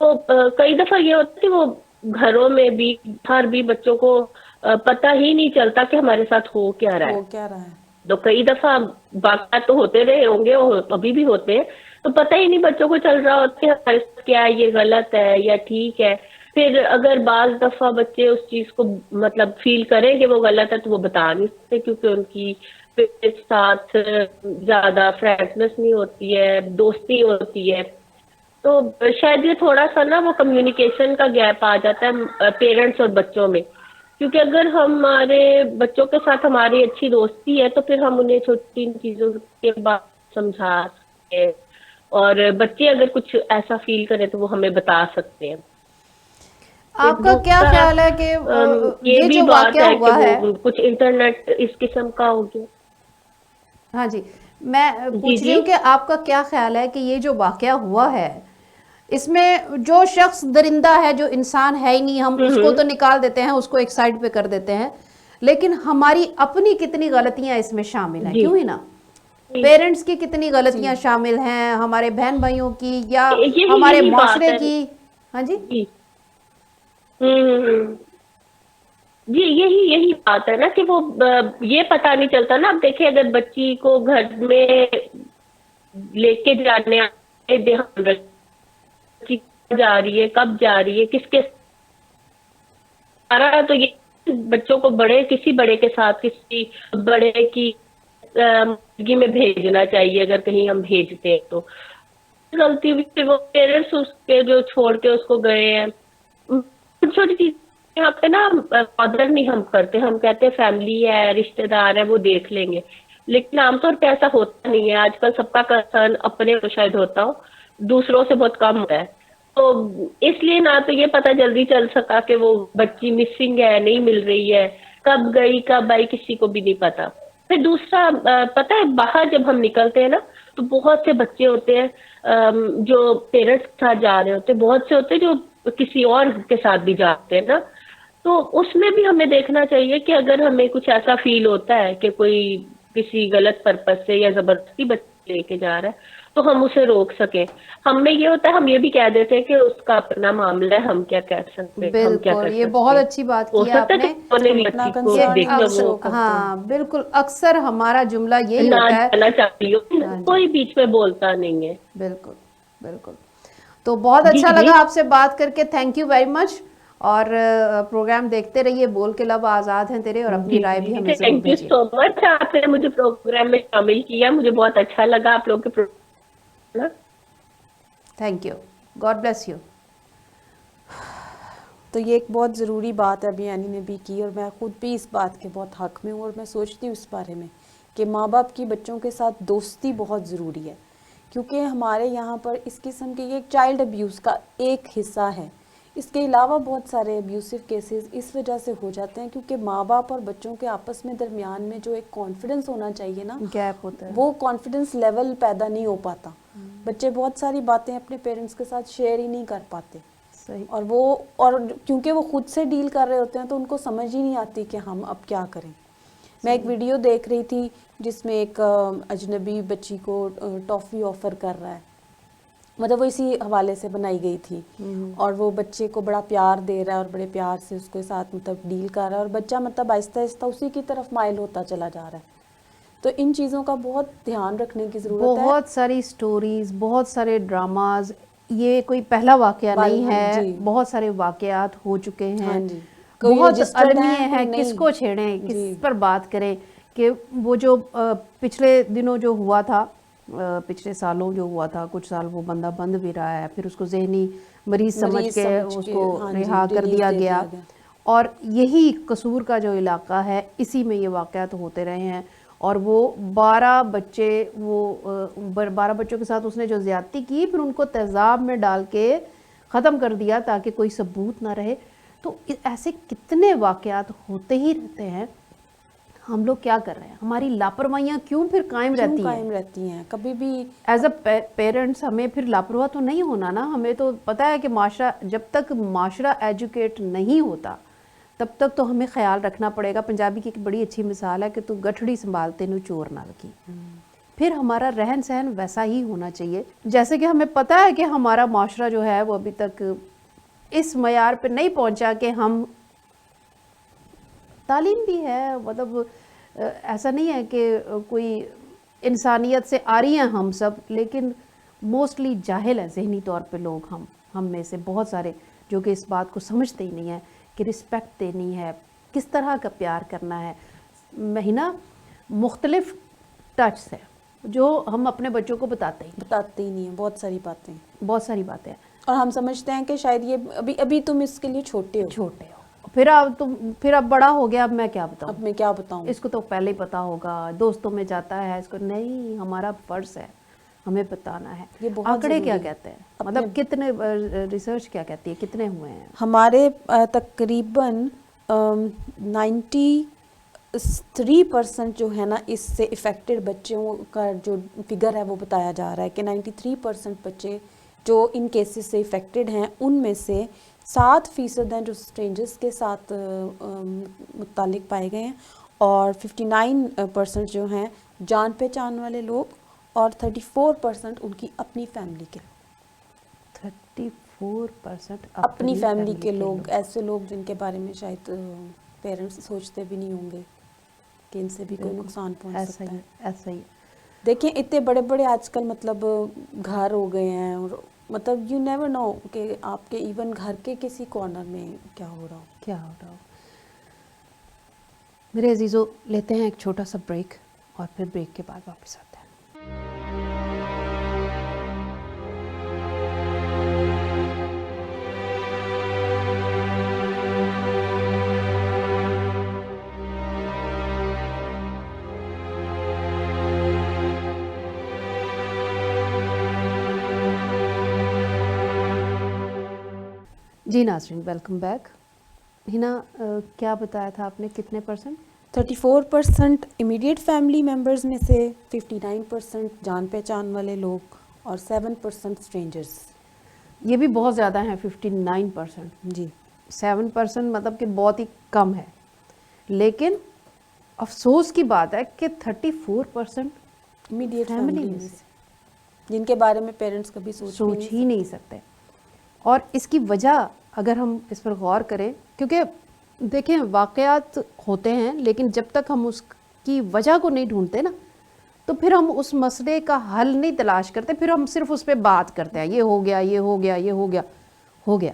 تو کئی دفعہ یہ ہوتا ہے کہ وہ گھروں میں بھی باہر بھی بچوں کو پتہ ہی نہیں چلتا کہ ہمارے ساتھ ہو کیا رہا ہے. وہ کیا رہا ہے. تو کئی دفعہ واقعات تو ہوتے رہے ہوں گے اور ابھی بھی ہوتے ہیں، تو پتہ ہی نہیں بچوں کو چل رہا ہوتا کہ ہمارے ساتھ کیا ہے، یہ غلط ہے یا ٹھیک ہے. پھر اگر بعض دفعہ بچے اس چیز کو مطلب فیل کریں کہ وہ غلط ہے تو وہ بتا نہیں سکتے، کیونکہ ان کی کے ساتھ زیادہ فرینڈنس نہیں ہوتی ہے، دوستی ہوتی ہے. تو شاید یہ تھوڑا سا نا وہ کمیونیکیشن کا گیپ آ جاتا ہے پیرنٹس اور بچوں میں، کیونکہ اگر ہمارے بچوں کے ساتھ ہماری اچھی دوستی ہے تو پھر ہم انہیں چھوٹی چیزوں کے بعد سمجھا سکتے ہیں، اور بچے اگر کچھ ایسا فیل کریں تو وہ ہمیں بتا سکتے ہیں. آپ کا کیا خیال ہے کہ یہ بھی جو بات واقعہ ہے کہ ہوا ہے، وہ کچھ انٹرنیٹ اس قسم کا ہو گیا. ہاں جی، میں پوچھ رہی ہوں کہ آپ کا کیا خیال ہے کہ یہ جو واقعہ ہوا ہے اس میں جو شخص درندہ ہے، جو انسان ہے ہی نہیں، ہم اس کو تو نکال دیتے ہیں، اس کو ایک سائڈ پہ کر دیتے ہیں، لیکن ہماری اپنی کتنی غلطیاں اس میں شامل ہیں، جی کیوں ہی نا؟ پیرنٹس کی کتنی غلطیاں شامل ہیں، ہمارے بہن بھائیوں کی یا ہمارے یہی بات معاشرے ہے. کی. ہاں جی جی جی یہی بات ہے نا کہ وہ یہ پتہ نہیں چلتا نا. اب دیکھیں اگر بچی کو گھر میں لے کے جانے دھیان بچی جا رہی ہے، کب جا رہی ہے، کس کے سارا، تو یہ بچوں کو کسی بڑے کے ساتھ، کسی بڑے کی مرگی میں بھیجنا چاہیے اگر کہیں ہم بھیجتے ہیں تو. غلطی بھی وہ پیرنٹس اس کے جو چھوڑ کے اس کو گئے ہیں. چھوٹی چھوٹی چیز یہاں پہ نا قدر نہیں ہم کرتے، ہم کہتے ہیں فیملی ہے، رشتے دار ہے، وہ دیکھ لیں گے، لیکن عام طور پہ ایسا ہوتا نہیں ہے. آج کل سب کا کنسرن اپنے کو شاید ہوتا ہو، دوسروں سے بہت کم ہوتا ہے. تو اس لیے نہ تو یہ پتہ جلدی چل سکا کہ وہ بچی مسنگ ہے، نہیں مل رہی ہے، کب گئی کب آئی کسی کو بھی نہیں پتا. پھر دوسرا پتہ ہے باہر جب ہم نکلتے ہیں نا تو بہت سے بچے ہوتے ہیں جو پیرنٹس کے ساتھ جا رہے ہوتے ہیں، بہت سے ہوتے ہیں جو کسی اور کے ساتھ بھی جاتے ہیں نا. تو اس میں بھی ہمیں دیکھنا چاہیے کہ اگر ہمیں کچھ ایسا فیل ہوتا ہے کہ کوئی کسی غلط پرپز سے یا زبردستی بچے لے کے جا رہا ہے تو ہم اسے روک سکیں. ہم میں یہ ہوتا ہے ہم یہ بھی کہہ دیتے ہیں کہ اس کا اپنا معاملہ ہے، ہم کیا کہہ سکتے ہیں، ہم کیا بالکل، کر یہ سکتے بہت ہیں. اچھی بات ہو کی ہے سکتا آپ ہے کہ نے. انہوں نے بھی اپنا بچی کو یہ کنسرن دیکھا وہ شو کرتے ہیں. ہاں بالکل، اکثر ہمارا جملہ یہی نہ ہوتا ہے. جانا چاہتی ہو، ہاں جی، کوئی بیچ میں بولتا نہیں ہے. بالکل بالکل. تو بہت جی اچھا جی لگا آپ سے بات کر کے، تھینک یو ویری مچ. اور پروگرام دیکھتے رہیے، بول کے لب آزاد ہیں تیرے، اور اپنی جی رائے بھی جی ہمیں ضرور تھینک یو بھیجیے. سو مچ، آپ نے مجھے پروگرام میں شامل کیا، مجھے بہت اچھا لگا آپ لوگ کے programme. Thank you, God bless you. تو یہ ایک بہت ضروری بات ابھی یعنی نے بھی کی، اور میں خود بھی اس بات کے بہت حق میں ہوں، اور میں سوچتی ہوں اس بارے میں کہ ماں باپ کی بچوں کے ساتھ دوستی بہت ضروری ہے. کیونکہ ہمارے یہاں پر اس قسم کے یہ چائلڈ ابیوز کا ایک حصہ ہے. اس کے علاوہ بہت سارے ابیوسو کیسز اس وجہ سے ہو جاتے ہیں کیونکہ ماں باپ اور بچوں کے آپس میں درمیان میں جو ایک کانفیڈنس ہونا چاہیے نا، گیپ ہوتا ہے. وہ کانفیڈنس لیول پیدا نہیں ہو پاتا. بچے بہت ساری باتیں اپنے پیرنٹس کے ساتھ شیئر ہی نہیں کر پاتے. صحیح. اور کیونکہ وہ خود سے ڈیل کر رہے ہوتے ہیں تو ان کو سمجھ ہی نہیں آتی کہ ہم اب کیا کریں. میں ایک ویڈیو دیکھ رہی تھی جس میں ایک اجنبی بچی کو ٹافی آفر کر رہا ہے، مطلب وہ اسی حوالے سے بنائی گئی تھی، اور وہ بچے کو بڑا پیار دے رہا ہے اور بڑے پیار سے اس کے ساتھ مطلب ڈیل کر رہا ہے، اور بچہ مطلب آہستہ آہستہ اسی کی طرف مائل ہوتا چلا جا رہا ہے. تو ان چیزوں کا بہت دھیان رکھنے کی ضرورت ہے. بہت ساری سٹوریز، بہت سارے ڈراماز، یہ کوئی پہلا واقعہ نہیں ہے، جی بہت سارے واقعات ہو چکے ہیں. ہاں جی، کوئی بہت رجسٹرڈ المیہ کوئی ہیں، کس نہیں. کو چھیڑیں، کس جی پر بات کریں. کہ وہ جو پچھلے دنوں جو ہوا تھا، پچھلے سالوں جو ہوا تھا، کچھ سال وہ بندہ بند بھی رہا ہے، پھر اس کو ذہنی مریض سمجھ کے اس کو ہاں جی رہا کر ریلیز دیا دے گیا. اور یہی قصور کا جو علاقہ ہے، اسی میں یہ واقعات ہوتے رہے ہیں. اور وہ 12 بچوں کے ساتھ اس نے جو زیادتی کی، پھر ان کو تیزاب میں ڈال کے ختم کر دیا تاکہ کوئی ثبوت نہ رہے. تو ایسے کتنے واقعات ہوتے ہی رہتے ہیں. ہم لوگ کیا کر رہے ہیں؟ ہماری لاپرواہیاں کیوں پھر قائم رہتی ہیں کبھی بھی. ایز اے پیرنٹس ہمیں پھر لاپرواہ تو نہیں ہونا نا. ہمیں تو پتہ ہے کہ معاشرہ، جب تک معاشرہ ایجوکیٹ نہیں ہوتا تب تک تو ہمیں خیال رکھنا پڑے گا. پنجابی کی ایک بڑی اچھی مثال ہے کہ تو گٹھڑی سنبھالتے نو چور نہ لگی. پھر ہمارا رہن سہن ویسا ہی ہونا چاہیے. جیسے کہ ہمیں پتہ ہے کہ ہمارا معاشرہ جو ہے وہ ابھی تک اس معیار پہ نہیں پہنچا کہ ہم تعلیم بھی ہے, مطلب ایسا نہیں ہے کہ کوئی انسانیت سے آ رہی ہیں ہم سب, لیکن موسٹلی جاہل ہیں ذہنی طور پہ لوگ. ہم میں سے بہت سارے جو کہ اس بات کو سمجھتے ہی نہیں ہیں کہ رسپیکٹ دینی ہے, کس طرح کا پیار کرنا ہے. مہینہ مختلف ٹچ ہے جو ہم اپنے بچوں کو بتاتے ہی نہیں ہیں, بہت ساری باتیں ہیں, اور ہم سمجھتے ہیں کہ شاید یہ ابھی تم اس کے لیے چھوٹے ہو, پھر اب بڑا ہو گیا, اب میں کیا بتاؤں, اب میں کیا بتاؤں, اس کو تو پہلے ہی پتا ہوگا, دوستوں میں جاتا ہے, اس کو نہیں, ہمارا فرض ہے ہمیں بتانا ہے. یہ بہت آنکڑے کیا ضروری ہے. کہتے ہیں, مطلب کتنے, ریسرچ کیا کہتی ہے کتنے ہوئے ہیں؟ ہمارے تقریباً 93% جو ہے نا اس سے افیکٹڈ بچوں کا جو فگر ہے وہ بتایا جا رہا ہے کہ 93% بچے جو ان کیسز سے افیکٹڈ ہیں, ان میں سے 7% ہیں جو اسٹرینجرس کے ساتھ متعلق پائے گئے ہیں, اور 59% جو ہیں جان پہچان والے لوگ, اور 34% ان کی اپنی فیملی کے لوگ. 34% اپنی فیملی کے لوگ, ایسے لوگ جن کے بارے میں شاید پیرنٹس سوچتے بھی نہیں ہوں گے کہ ان سے بھی کوئی نقصان پہنچ سکتا ہے. ایسا ہی دیکھیں اتنے بڑے بڑے آج کل مطلب گھر ہو گئے ہیں, اور مطلب یو نیور نو کہ آپ کے ایون گھر کے کسی کارنر میں کیا ہو رہا ہو. میرے عزیزو, لیتے ہیں ایک چھوٹا سا بریک, اور پھر بریک کے بعد واپس آتے ہیں. جی ناظرین, ویلکم بیک. ہنا, کیا بتایا تھا آپ نے, کتنے پرسنٹ؟ 34% امیڈیٹ فیملی ممبرز میں سے, 59% جان پہچان والے لوگ, اور 7% اسٹرینجرز. یہ بھی بہت زیادہ ہیں, 59%. جی 7% مطلب کہ بہت ہی کم ہے, لیکن افسوس کی بات ہے کہ 34% امیڈیٹ فیملی فیملی میں میں سے سے جن کے بارے میں پیرنٹس کبھی سوچ ہی نہیں سکتے. اور اس کی وجہ اگر ہم اس پر غور کریں, کیونکہ دیکھیں واقعات ہوتے ہیں, لیکن جب تک ہم اس کی وجہ کو نہیں ڈھونڈتے نا, تو پھر ہم اس مسئلے کا حل نہیں تلاش کرتے, پھر ہم صرف اس پہ بات کرتے ہیں, یہ ہو گیا, یہ ہو گیا, یہ ہو گیا.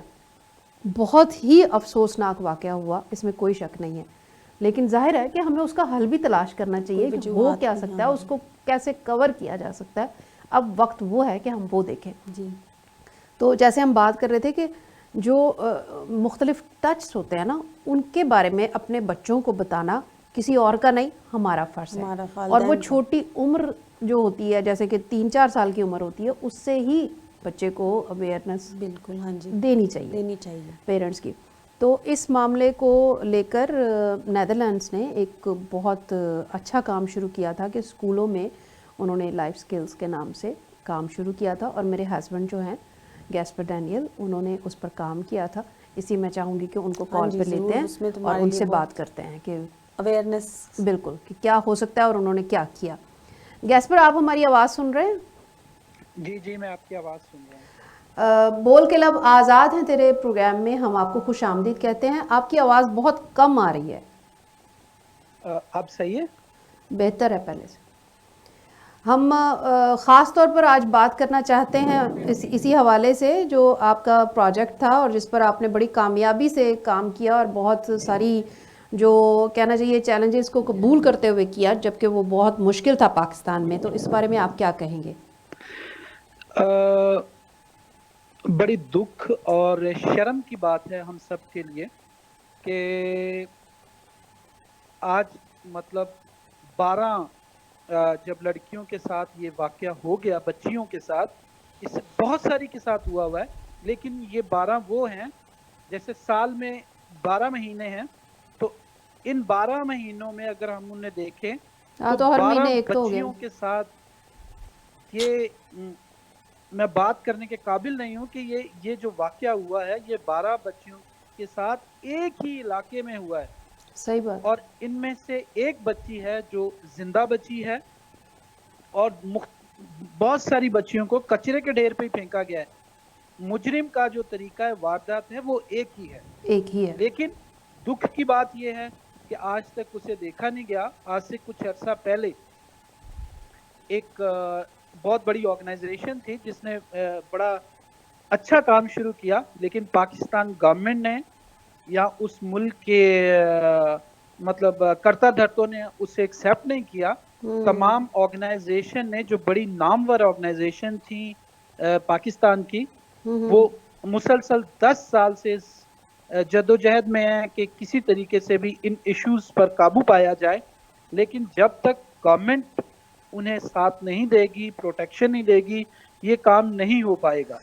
بہت ہی افسوسناک واقعہ ہوا, اس میں کوئی شک نہیں ہے, لیکن ظاہر ہے کہ ہمیں اس کا حل بھی تلاش کرنا چاہیے کہ ہو کیا سکتا ہے, اس کو کیسے کور کیا جا سکتا ہے. اب وقت وہ ہے کہ ہم وہ دیکھیں. جی. تو جیسے ہم بات کر رہے تھے کہ جو مختلف ٹچس ہوتے ہیں نا, ان کے بارے میں اپنے بچوں کو بتانا کسی اور کا نہیں, ہمارا فرض ہے. اور وہ چھوٹی عمر جو ہوتی ہے, جیسے کہ 3-4 سال کی عمر ہوتی ہے, اس سے ہی بچے کو اویئرنیس بالکل, ہاں جی, دینی چاہیے پیرنٹس کی. تو اس معاملے کو لے کر نیدرلینڈس نے ایک بہت اچھا کام شروع کیا تھا کہ اسکولوں میں انہوں نے لائف سکلز کے نام سے کام شروع کیا تھا, اور میرے ہسبینڈ جو ہیں گیسپر ڈینیل, انہوں نے اس پر کام کیا تھا. اسی میں چاہوں گی کہ ان کو کال پہ لیتے ہیں اور ان سے بات کرتے ہیں کہ اویئرنیس بالکل کہ کیا ہو سکتا ہے اور انہوں نے کیا کیا. گیسپر, آپ ہماری آواز سن رہے ہیں؟ جی میں آپ کی آواز سن رہا ہوں. بول کے لب آزاد ہیں تیرے پروگرام میں, ہم آپ کو خوش آمدید کہتے ہیں. آپ کی آواز بہت کم آ رہی ہے. اب صحیح ہے؟ بہتر ہے پہلے سے. ہم خاص طور پر آج بات کرنا چاہتے ہیں اسی حوالے سے جو آپ کا پروجیکٹ تھا اور جس پر آپ نے بڑی کامیابی سے کام کیا, اور بہت ساری جو کہنا چاہیے چیلنجز کو قبول کرتے ہوئے کیا, جبکہ وہ بہت مشکل تھا پاکستان میں. تو اس بارے میں آپ کیا کہیں گے؟ بڑی دکھ اور شرم کی بات ہے ہم سب کے لیے کہ آج مطلب 12 جب لڑکیوں کے ساتھ یہ واقعہ ہو گیا, بچیوں کے ساتھ, اس سے بہت ساری کے ساتھ ہوا ہے, لیکن یہ 12 وہ ہیں جیسے سال میں 12 مہینے ہیں, تو ان 12 مہینوں میں اگر ہم انہیں دیکھیں تو ہر 12 مہینے ایک تو ہو گیا. بچیوں کے ساتھ یہ میں بات کرنے کے قابل نہیں ہوں کہ یہ جو واقعہ ہوا ہے یہ 12 بچیوں کے ساتھ ایک ہی علاقے میں ہوا ہے. صحیح بات. اور ان میں سے ایک بچی ہے جو زندہ بچی ہے, اور بہت ساری بچیوں کو کچرے کے ڈھیر پہ ہی پھینکا گیا ہے. مجرم کا جو طریقہ ہے واردات ہے وہ ایک ہی ہے, ایک ہی ہے. لیکن دکھ کی بات یہ ہے کہ آج تک اسے دیکھا نہیں گیا. آج سے کچھ عرصہ پہلے ایک بہت بڑی آرگنائزیشن تھی جس نے بڑا اچھا کام شروع کیا, لیکن پاکستان گورنمنٹ نے یا اس ملک کے مطلب کرتا دھرتوں نے اسے ایکسیپٹ نہیں کیا. تمام آرگنائزیشن نے, جو بڑی نامور آرگنائزیشن تھی پاکستان کی, وہ مسلسل 10 سال سے جدوجہد میں ہے کہ کسی طریقے سے بھی ان ایشوز پر قابو پایا جائے. لیکن جب تک گورنمنٹ انہیں ساتھ نہیں دے گی, پروٹیکشن نہیں دے گی, یہ کام نہیں ہو پائے گا.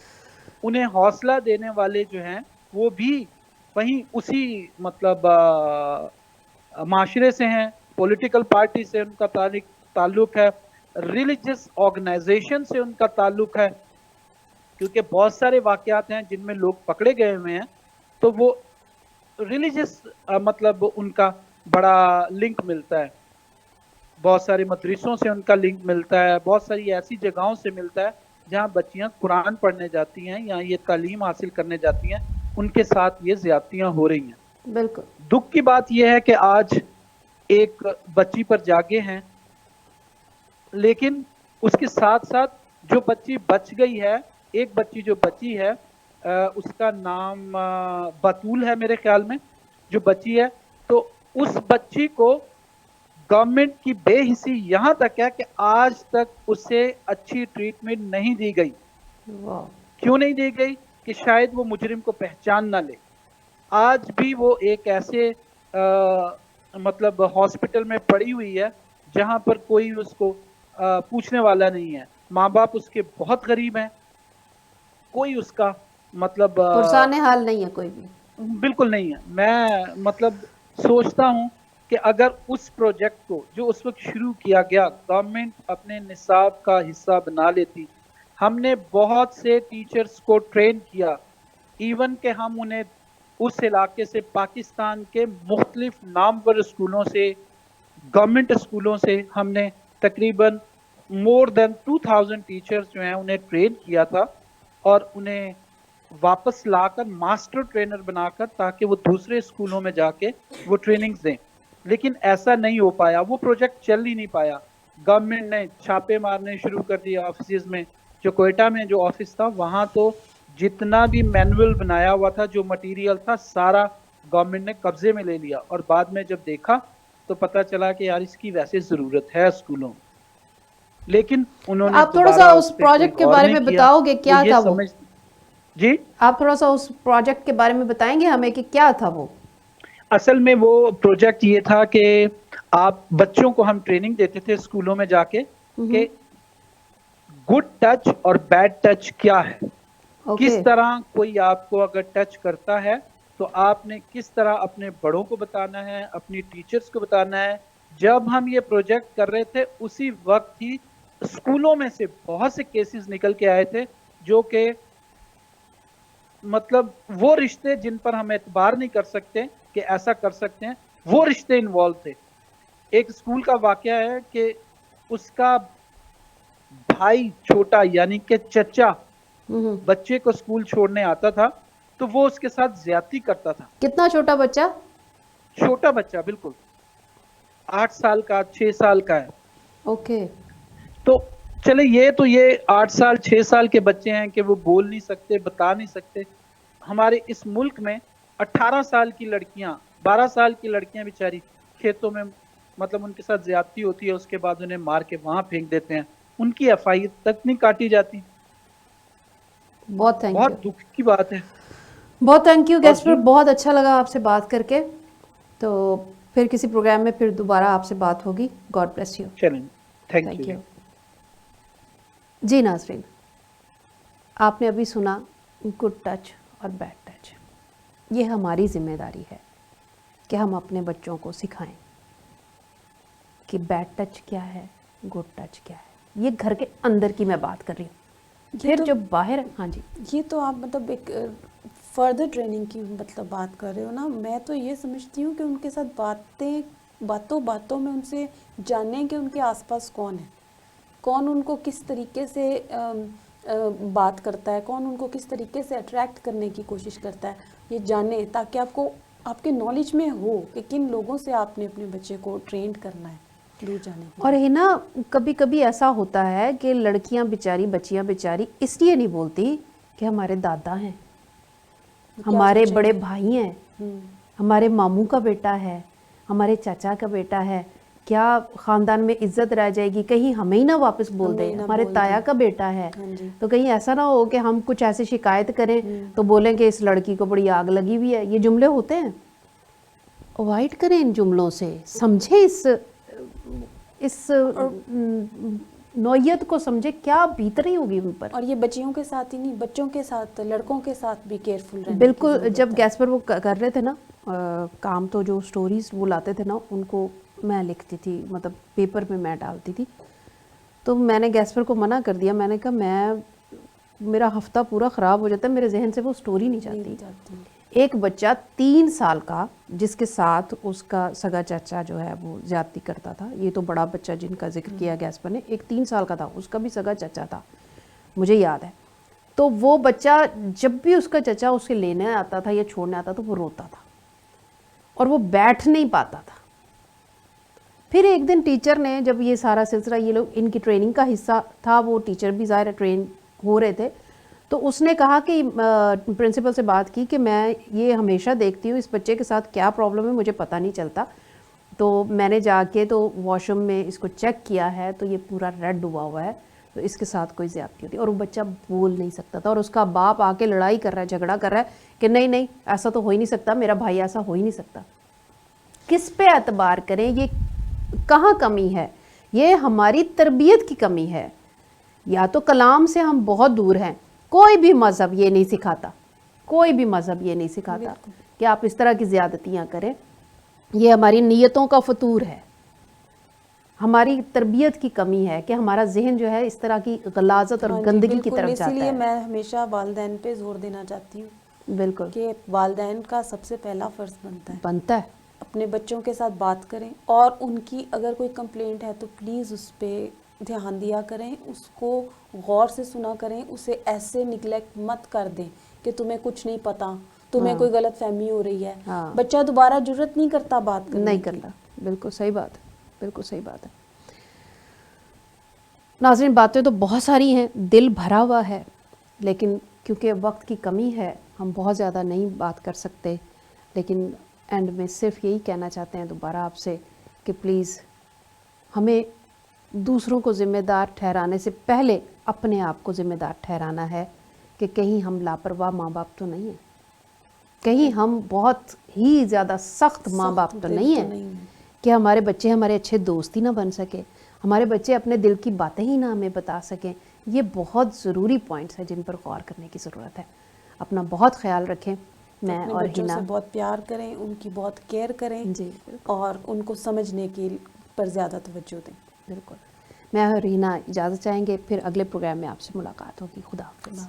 انہیں حوصلہ دینے والے جو ہیں وہ بھی وہیں اسی مطلب معاشرے سے ہیں, پولیٹیکل پارٹی سے ان کا تعلق ہے, ریلیجس آرگنائزیشن سے ان کا تعلق ہے, کیونکہ بہت سارے واقعات ہیں جن میں لوگ پکڑے گئے ہوئے ہیں تو وہ ریلیجس مطلب ان کا بڑا لنک ملتا ہے. بہت سارے مدرسوں سے ان کا لنک ملتا ہے, بہت ساری ایسی جگہوں سے ملتا ہے جہاں بچیاں قرآن پڑھنے جاتی ہیں یا یہ تعلیم حاصل کرنے جاتی ہیں, ان کے ساتھ یہ زیادتیاں ہو رہی ہیں. بالکل. دکھ کی بات یہ ہے کہ آج ایک بچی پر جاگے ہیں, لیکن اس کے ساتھ ساتھ جو بچی بچ گئی ہے, ایک بچی جو بچی ہے اس کا نام بطول ہے میرے خیال میں, جو بچی ہے, تو اس بچی کو گورنمنٹ کی بے حسی یہاں تک ہے کہ آج تک اسے اچھی ٹریٹمنٹ نہیں دی گئی. کیوں نہیں دی گئی؟ کہ شاید وہ مجرم کو پہچان نہ لے. آج بھی وہ ایک ایسے مطلب ہاسپٹل میں پڑی ہوئی ہے جہاں پر کوئی اس کو پوچھنے والا نہیں ہے. ماں باپ اس کے بہت غریب ہیں, کوئی اس کا مطلب پرسان حال نہیں ہے کوئی بھی, بالکل نہیں ہے. میں مطلب سوچتا ہوں کہ اگر اس پروجیکٹ کو جو اس وقت شروع کیا گیا گورنمنٹ اپنے نصاب کا حصہ بنا لیتی. ہم نے بہت سے ٹیچرز کو ٹرین کیا, ایون کہ ہم انہیں اس علاقے سے پاکستان کے مختلف نامور اسکولوں سے, گورنمنٹ اسکولوں سے ہم نے تقریباً مور دین 2000 ٹیچرز جو ہیں انہیں ٹرین کیا تھا, اور انہیں واپس لا کر ماسٹر ٹرینر بنا کر تاکہ وہ دوسرے اسکولوں میں جا کے وہ ٹریننگز دیں. لیکن ایسا نہیں ہو پایا, وہ پروجیکٹ چل ہی نہیں پایا. گورنمنٹ نے چھاپے مارنے شروع کر دیے آفیسز میں. جو کوئٹہ میں جو آفس تھا وہاں تو جتنا بھی مینول بنایا ہوا تھا, جو مٹیریل تھا, سارا گورنمنٹ نے قبضے میں لے لیا. اور بعد میں جب دیکھا تو پتہ چلا کہ یار اس کی ویسے ضرورت ہے اسکولوں, لیکن انہوں نے آپ تھوڑا سا اس پروجیکٹ کے بارے میں بتاؤ گے کیا تھا وہ؟ جی آپ تھوڑا سا اس پروجیکٹ کے بارے میں بتائیں گے ہمیں کہ کیا تھا وہ؟ اصل میں وہ پروجیکٹ یہ تھا کہ آپ بچوں کو ہم ٹریننگ دیتے تھے اسکولوں میں جا کے کہ گڈ ٹچ اور بیڈ ٹچ کیا ہے. کس طرح کوئی آپ کو اگر ٹچ کرتا ہے تو آپ نے کس طرح اپنے بڑوں کو بتانا ہے, اپنی ٹیچرز کو بتانا ہے. جب ہم یہ پروجیکٹ کر رہے تھے اسی وقت ہی اسکولوں میں سے بہت سے کیسز نکل کے آئے تھے جو کہ مطلب وہ رشتے جن پر ہم اعتبار نہیں کر سکتے کہ ایسا کر سکتے ہیں, وہ رشتے انوالو تھے. ایک اسکول کا واقعہ ہے کہ اس کا بھائی چھوٹا یعنی کہ چچا بچے کو اسکول چھوڑنے آتا تھا تو وہ اس کے ساتھ زیادتی کرتا تھا. کتنا چھوٹا بچہ؟ چھوٹا بچہ, بالکل 8 سال کا 6 سال کا ہے. اوکے. تو چلے یہ 8 سال 6 سال کے بچے ہیں کہ وہ بول نہیں سکتے, بتا نہیں سکتے. ہمارے اس ملک میں 18 سال کی لڑکیاں, 12 سال کی لڑکیاں بیچاری کھیتوں میں مطلب ان کے ساتھ زیادتی ہوتی ہے, اس کے بعد انہیں مار کے وہاں پھینک دیتے ہیں, ان کی ایف آئی تک نہیں کاٹی جاتی. بہت تھینک یو, بہت دکھ کی بات ہے. بہت تھینک یو گیسپر, بہت اچھا لگا آپ سے بات کر کے. تو پھر کسی پروگرام میں پھر دوبارہ آپ سے بات ہوگی. God bless you. چلیں, تھینک یو. جی ناظرین, آپ نے ابھی سنا گڈ ٹچ اور بیڈ ٹچ. یہ ہماری ذمہ داری ہے کہ ہم اپنے بچوں کو سکھائیں کہ بیڈ ٹچ کیا ہے, گڈ ٹچ کیا ہے. یہ گھر کے اندر کی میں بات کر رہی ہوں. پھر جو باہر, ہاں جی, یہ تو آپ مطلب ایک فردر ٹریننگ کی مطلب بات کر رہے ہو نا. میں تو یہ سمجھتی ہوں کہ ان کے ساتھ باتوں میں ان سے جانیں کہ ان کے آس پاس کون ہے. کون ان کو کس طریقے سے بات کرتا ہے, کون ان کو کس طریقے سے اٹریکٹ کرنے کی کوشش کرتا ہے, یہ جانیں تاکہ آپ کو آپ کے نالج میں ہو کہ کن لوگوں سے آپ نے اپنے بچے کو ٹرینڈ کرنا ہے دور جانے کے. اور ہے نا کبھی کبھی ایسا ہوتا ہے کہ لڑکیاں بیچاری, بچیاں بیچاری اس لیے نہیں بولتی کہ ہمارے دادا ہیں, ہمارے بڑے بھائی ہیں, ہمارے ماموں کا بیٹا ہے, ہمارے چاچا کا بیٹا ہے, کیا خاندان میں عزت رہ جائے گی, کہیں ہمیں ہی نہ واپس بول دیں, ہمارے تایا کا بیٹا ہے, تو کہیں ایسا نہ ہو کہ ہم کچھ ایسے شکایت کریں تو بولیں کہ اس لڑکی کو بڑی آگ لگی ہوئی ہے. یہ جملے ہوتے ہیں, اوائڈ کریں ان جملوں سے, سمجھیں اس نوعیت کو, سمجھے کیا بیت رہی ہوگی ان پر. اور یہ بچیوں کے ساتھ ہی نہیں, بچوں کے ساتھ, لڑکوں کے ساتھ بھی کیئرفل رہنا. بالکل, جب گیس پر وہ کر رہے تھے نا کام, تو جو سٹوریز وہ لاتے تھے نا ان کو میں لکھتی تھی, مطلب پیپر میں میں ڈالتی تھی. تو میں نے گیس پر کو منع کر دیا, میں نے کہا میرا ہفتہ پورا خراب ہو جاتا ہے, میرے ذہن سے وہ سٹوری نہیں جاتی. ایک بچہ 3 سال کا جس کے ساتھ اس کا سگا چاچا جو ہے وہ زیادتی کرتا تھا, یہ تو بڑا بچہ جن کا ذکر کیا گیس پر نے, ایک 3 سال کا تھا, اس کا بھی سگا چاچا تھا, مجھے یاد ہے. تو وہ بچہ جب بھی اس کا چچا اسے لینے آتا تھا یا چھوڑنے آتا تو وہ روتا تھا اور وہ بیٹھ نہیں پاتا تھا. پھر ایک دن ٹیچر نے, جب یہ سارا سلسلہ, یہ لوگ ان کی ٹریننگ کا حصہ تھا, وہ ٹیچر بھی ظاہر ٹرین ہو رہے تھے, تو اس نے کہا کہ پرنسپل سے بات کی کہ میں یہ ہمیشہ دیکھتی ہوں اس بچے کے ساتھ کیا پرابلم ہے مجھے پتہ نہیں چلتا, تو میں نے جا کے تو واش روم میں اس کو چیک کیا ہے تو یہ پورا ریڈ ہوا ہوا ہے, تو اس کے ساتھ کوئی زیادتی ہوتی. اور وہ بچہ بول نہیں سکتا تھا, اور اس کا باپ آ کے لڑائی کر رہا ہے, جھگڑا کر رہا ہے کہ نہیں نہیں ایسا تو ہو ہی نہیں سکتا, میرا بھائی ایسا ہو ہی نہیں سکتا. کس پہ اعتبار کریں, یہ کہاں کمی ہے؟ یہ ہماری تربیت کی کمی ہے, یا تو کلام سے ہم بہت دور ہیں. کوئی بھی مذہب یہ نہیں سکھاتا, کوئی بھی مذہب یہ نہیں سکھاتا کہ آپ اس طرح کی زیادتیاں کریں. یہ ہماری نیتوں کا فطور ہے, ہماری تربیت کی کمی ہے کہ ہمارا ذہن جو ہے اس طرح کی غلاظت اور گندگی کی طرف جاتا ہے. اسی لیے میں ہمیشہ والدین پہ زور دینا چاہتی ہوں بالکل کہ والدین کا سب سے پہلا فرض بنتا ہے اپنے بچوں کے ساتھ بات کریں, اور ان کی اگر کوئی کمپلینٹ ہے تو پلیز اس پہ دھیان دیا کریں, اس کو غور سے سنا کریں, اسے ایسے نگلیکٹ مت کر دیں کہ تمہیں کچھ نہیں پتا, تمہیں کوئی غلط فہمی ہو رہی ہے. بچہ دوبارہ جرت نہیں کرتا بات کرنے نہیں کرتا. بالکل صحیح بات ہے, بالکل صحیح بات ہے. ناظرین, باتیں تو بہت ساری ہیں, دل بھرا ہوا ہے, لیکن کیونکہ وقت کی کمی ہے ہم بہت زیادہ نہیں بات کر سکتے. لیکن اینڈ میں صرف یہی کہنا چاہتے ہیں دوبارہ آپ سے کہ پلیز ہمیں دوسروں کو ذمہ دار ٹھہرانے سے پہلے اپنے آپ کو ذمہ دار ٹھہرانا ہے کہ کہیں ہم لاپرواہ ماں باپ تو نہیں ہیں, کہیں ہم بہت ہی زیادہ سخت ماں باپ تو نہیں ہیں کہ ہمارے بچے ہمارے اچھے دوست ہی نہ بن سکے, ہمارے بچے اپنے دل کی باتیں ہی نہ ہمیں بتا سکیں. یہ بہت ضروری پوائنٹس ہیں جن پر غور کرنے کی ضرورت ہے. اپنا بہت خیال رکھیں. میں اور بچوں سے بہت پیار کریں, ان کی بہت کیئر کریں, جی اور ان کو سمجھنے کی پر زیادہ توجہ دیں. بالکل. میں اور رینا اجازت چاہیں گے, پھر اگلے پروگرام میں آپ سے ملاقات ہوگی. خدا حافظ.